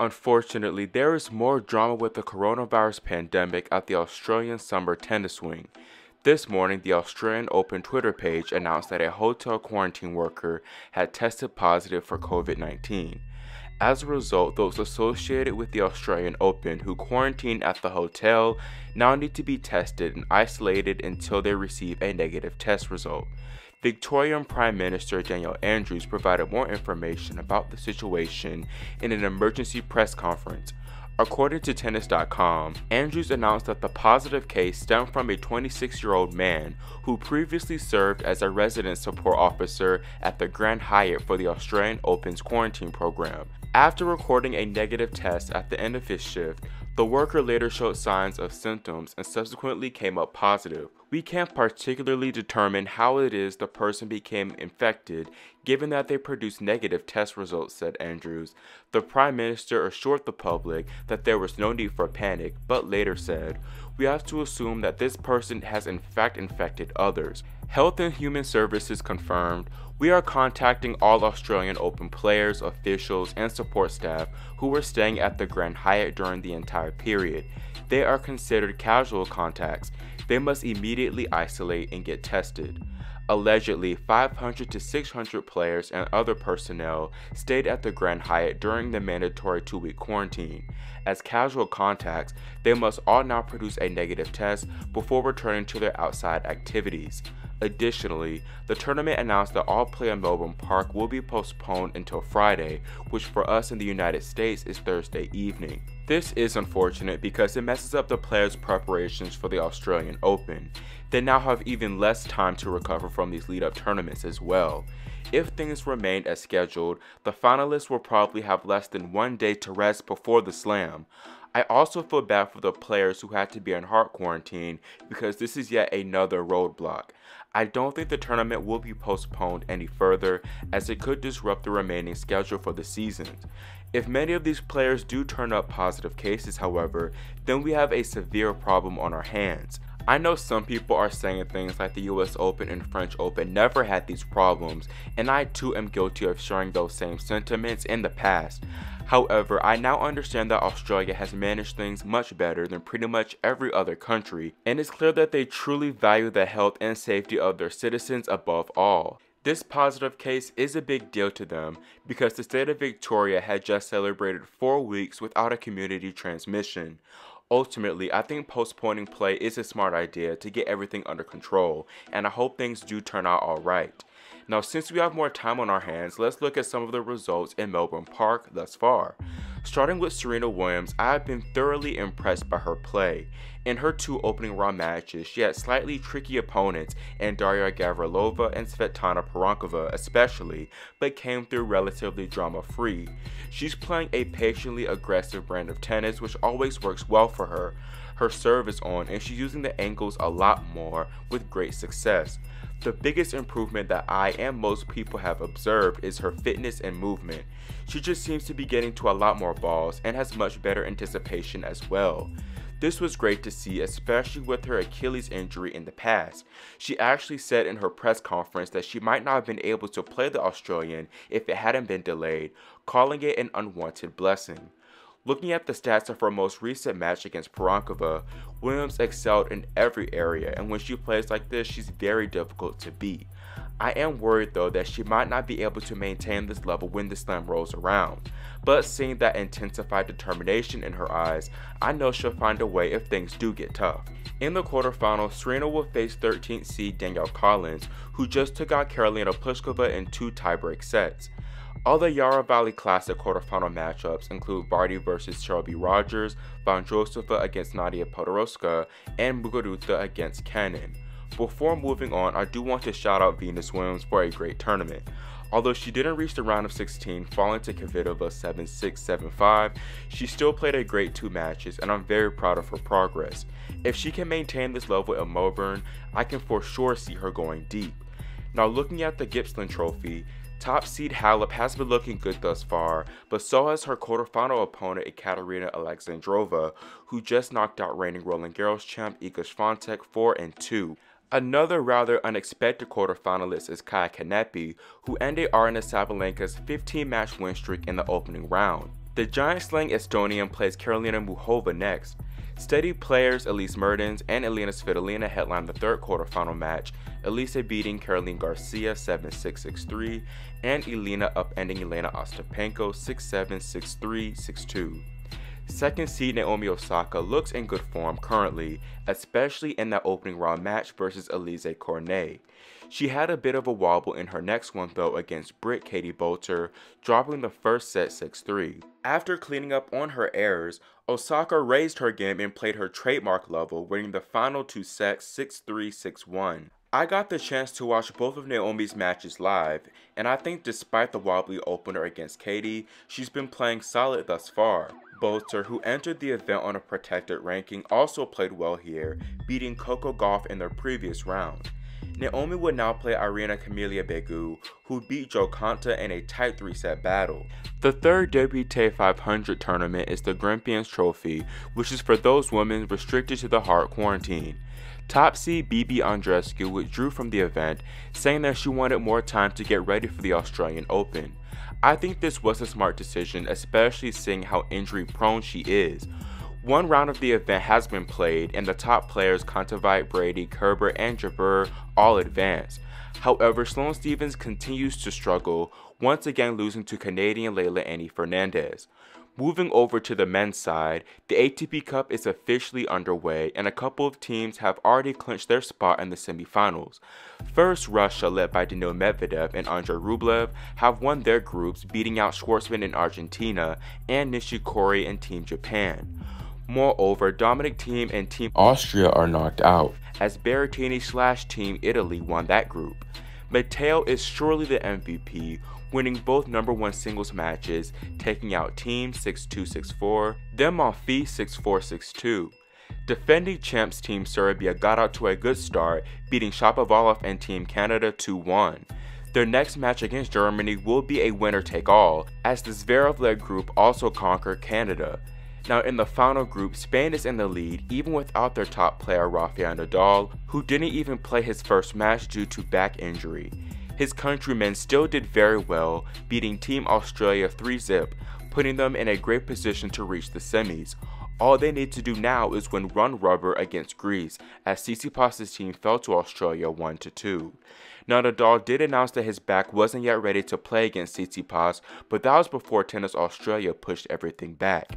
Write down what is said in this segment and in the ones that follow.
Unfortunately, there is more drama with the coronavirus pandemic at the Australian Summer Tennis Swing. This morning, the Australian Open Twitter page announced that a hotel quarantine worker had tested positive for COVID-19. As a result, those associated with the Australian Open who quarantined at the hotel now need to be tested and isolated until they receive a negative test result. Victorian Prime Minister Daniel Andrews provided more information about the situation in an emergency press conference. According to Tennis.com, Andrews announced that the positive case stemmed from a 26-year-old man who previously served as a resident support officer at the Grand Hyatt for the Australian Open's quarantine program. After recording a negative test at the end of his shift, the worker later showed signs of symptoms and subsequently came up positive. We can't particularly determine how it is the person became infected, given that they produced negative test results, said Andrews. The Prime Minister assured the public that there was no need for panic, but later said, "We have to assume that this person has in fact infected others." Health and Human Services confirmed, "We are contacting all Australian Open players, officials, and support staff who were staying at the Grand Hyatt during the entire period. They are considered casual contacts. They must immediately isolate and get tested." Allegedly, 500 to 600 players and other personnel stayed at the Grand Hyatt during the mandatory 2-week quarantine. As casual contacts, they must all now produce a negative test before returning to their outside activities. Additionally, the tournament announced that all play in Melbourne Park will be postponed until Friday, which for us in the United States is Thursday evening. This is unfortunate because it messes up the players' preparations for the Australian Open. They now have even less time to recover from these lead-up tournaments as well. If things remained as scheduled, the finalists will probably have less than 1 day to rest before the slam. I also feel bad for the players who had to be in hard quarantine because this is yet another roadblock. I don't think the tournament will be postponed any further as it could disrupt the remaining schedule for the season. If many of these players do turn up positive cases, however, then we have a severe problem on our hands. I know some people are saying things like the US Open and French Open never had these problems, and I too am guilty of sharing those same sentiments in the past. However, I now understand that Australia has managed things much better than pretty much every other country, and it's clear that they truly value the health and safety of their citizens above all. This positive case is a big deal to them because the state of Victoria had just celebrated 4 weeks without a community transmission. Ultimately, I think postponing play is a smart idea to get everything under control, and I hope things do turn out alright. Now, since we have more time on our hands, let's look at some of the results in Melbourne Park thus far. Starting with Serena Williams, I have been thoroughly impressed by her play. In her 2 opening round matches, she had slightly tricky opponents in Daria Gavrilova and Svetlana Poronkova especially, but came through relatively drama-free. She's playing a patiently aggressive brand of tennis which always works well for her. Her serve is on and she's using the angles a lot more with great success. The biggest improvement that I and most people have observed is her fitness and movement. She just seems to be getting to a lot more balls and has much better anticipation as well. This was great to see, especially with her Achilles injury in the past. She actually said in her press conference that she might not have been able to play the Australian if it hadn't been delayed, calling it an unwanted blessing. Looking at the stats of her most recent match against Poronkova, Williams excelled in every area, and when she plays like this, she's very difficult to beat. I am worried though that she might not be able to maintain this level when the slam rolls around, but seeing that intensified determination in her eyes, I know she'll find a way if things do get tough. In the quarterfinals, Serena will face 13th seed Danielle Collins, who just took out Karolina Pliskova in 2 tiebreak sets. Other Yarra Valley Classic quarterfinal matchups include Vardy vs Shelby Rogers, Vondrousova against Nadia Podoroska, and Muguruza against Cannon. Before moving on, I do want to shout out Venus Williams for a great tournament. Although she didn't reach the round of 16, falling to Kvitova 7-6, 7-5, she still played a great 2 matches, and I'm very proud of her progress. If she can maintain this level in Melbourne, I can for sure see her going deep. Now looking at the Gippsland Trophy, top seed Halep has been looking good thus far, but so has her quarterfinal opponent Ekaterina Alexandrova, who just knocked out reigning Roland Garros champ Iga Swiatek 4-2. Another rather unexpected quarterfinalist is Kaia Kanepi, who ended Aryna Sabalenka's 15-match win streak in the opening round. The giant-slaying Estonian plays Karolina Muchova next. Steady players Elise Mertens and Elena Svitolina headline the third quarterfinal match, Elisa beating Caroline Garcia 7-6, 6-3, and Elena upending Elena Ostapenko 6-7, 6-3, 6-2. Second seed Naomi Osaka looks in good form currently, especially in that opening round match versus Elise Cornet. She had a bit of a wobble in her next one though against Brit Katie Boulter, dropping the first set 6-3. After cleaning up on her errors, Osaka raised her game and played her trademark level, winning the final two sets 6-3, 6-1. I got the chance to watch both of Naomi's matches live, and I think despite the wobbly opener against Katie, she's been playing solid thus far. Boulter, who entered the event on a protected ranking, also played well here, beating Coco Gauff in their previous round. Naomi would now play Irina Camelia Begu, who beat Jo Konta in a tight 3-set battle. The third WTA 500 tournament is the Grimpians Trophy, which is for those women restricted to the hard quarantine. Top seed Bibi Andreescu withdrew from the event, saying that she wanted more time to get ready for the Australian Open. I think this was a smart decision, especially seeing how injury prone she is. One round of the event has been played, and the top players Kontaveit, Brady, Kerber, and Jabeur all advanced. However, Sloane Stephens continues to struggle, once again losing to Canadian Leylah Annie Fernandez. Moving over to the men's side, the ATP Cup is officially underway, and a couple of teams have already clinched their spot in the semifinals. First, Russia, led by Daniil Medvedev and Andrei Rublev, have won their groups, beating out Schwartzman in Argentina and Nishikori in Team Japan. Moreover, Dominic Thiem and Team Austria are knocked out, as Berrettini/Team Italy won that group. Matteo is surely the MVP, winning both number 1 singles matches, taking out Team 6-2, 6-4, then Monfils 6-4, 6-2. Defending champs Team Serbia got out to a good start, beating Shapovalov and Team Canada 2-1. Their next match against Germany will be a winner-take-all, as the Zverev-led group also conquered Canada. Now in the final group, Spain is in the lead even without their top player Rafael Nadal, who didn't even play his first match due to back injury. His countrymen still did very well, beating Team Australia 3-0, putting them in a great position to reach the semis. All they need to do now is win run rubber against Greece, as Tsitsipas's team fell to Australia 1-2. Now Nadal did announce that his back wasn't yet ready to play against Tsitsipas, but that was before Tennis Australia pushed everything back.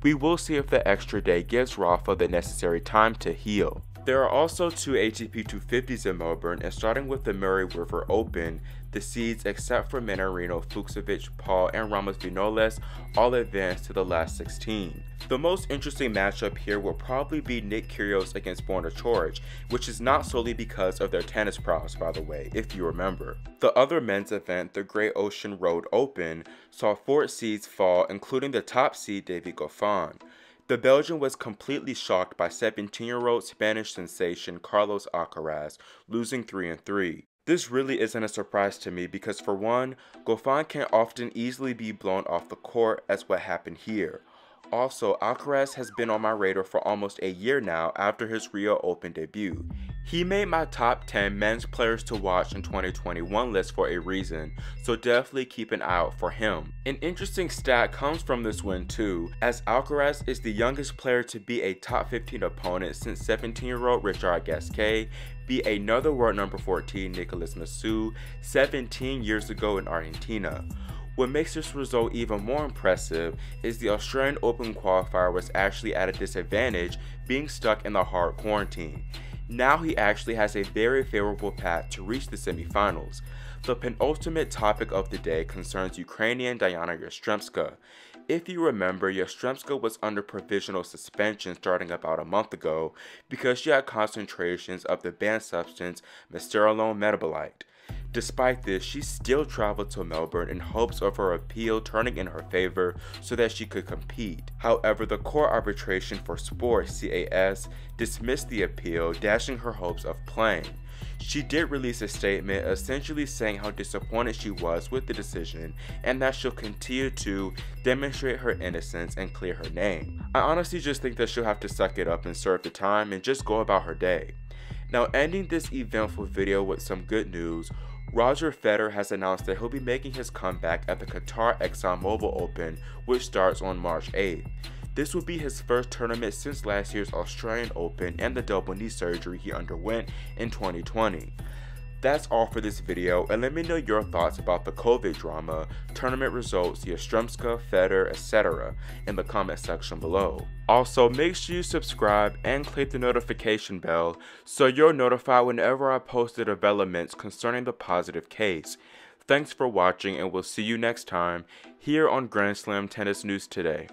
We will see if the extra day gives Rafa the necessary time to heal. There are also 2 ATP 250s in Melbourne, and starting with the Murray River Open, the seeds except for Mannarino, Fucsovics, Paul, and Ramos Vinoles all advanced to the last 16. The most interesting matchup here will probably be Nick Kyrgios against Borna Coric, which is not solely because of their tennis prowess, by the way, if you remember. The other men's event, the Great Ocean Road Open, saw 4 seeds fall, including the top seed David Goffin. The Belgian was completely shocked by 17-year-old Spanish sensation Carlos Alcaraz, losing 3-3. This really isn't a surprise to me because for one, Goffin can often easily be blown off the court as what happened here. Also, Alcaraz has been on my radar for almost a year now after his Rio Open debut. He made my top 10 men's players to watch in 2021 list for a reason, so definitely keep an eye out for him. An interesting stat comes from this win too, as Alcaraz is the youngest player to be a top 15 opponent since 17-year-old Richard Gasquet beat another world number 14 Nicolas Massou 17 years ago in Argentina. What makes this result even more impressive is the Australian Open qualifier was actually at a disadvantage, being stuck in the hard quarantine. Now he actually has a very favorable path to reach the semifinals. The penultimate topic of the day concerns Ukrainian Diana Yastremska. If you remember, Yastremska was under provisional suspension starting about a month ago because she had concentrations of the banned substance Mysterolone metabolite. Despite this, she still traveled to Melbourne in hopes of her appeal turning in her favor so that she could compete. However, the Court Arbitration for Sport (CAS) dismissed the appeal, dashing her hopes of playing. She did release a statement essentially saying how disappointed she was with the decision and that she'll continue to demonstrate her innocence and clear her name. I honestly just think that she'll have to suck it up and serve the time and just go about her day. Now, ending this eventful video with some good news, Roger Federer has announced that he'll be making his comeback at the Qatar ExxonMobil Open, which starts on March 8th. This will be his first tournament since last year's Australian Open and the double knee surgery he underwent in 2020. That's all for this video, and let me know your thoughts about the COVID drama, tournament results, Yastremska, Federer, etc. in the comment section below. Also, make sure you subscribe and click the notification bell so you're notified whenever I post the developments concerning the positive case. Thanks for watching, and we'll see you next time here on Grand Slam Tennis News Today.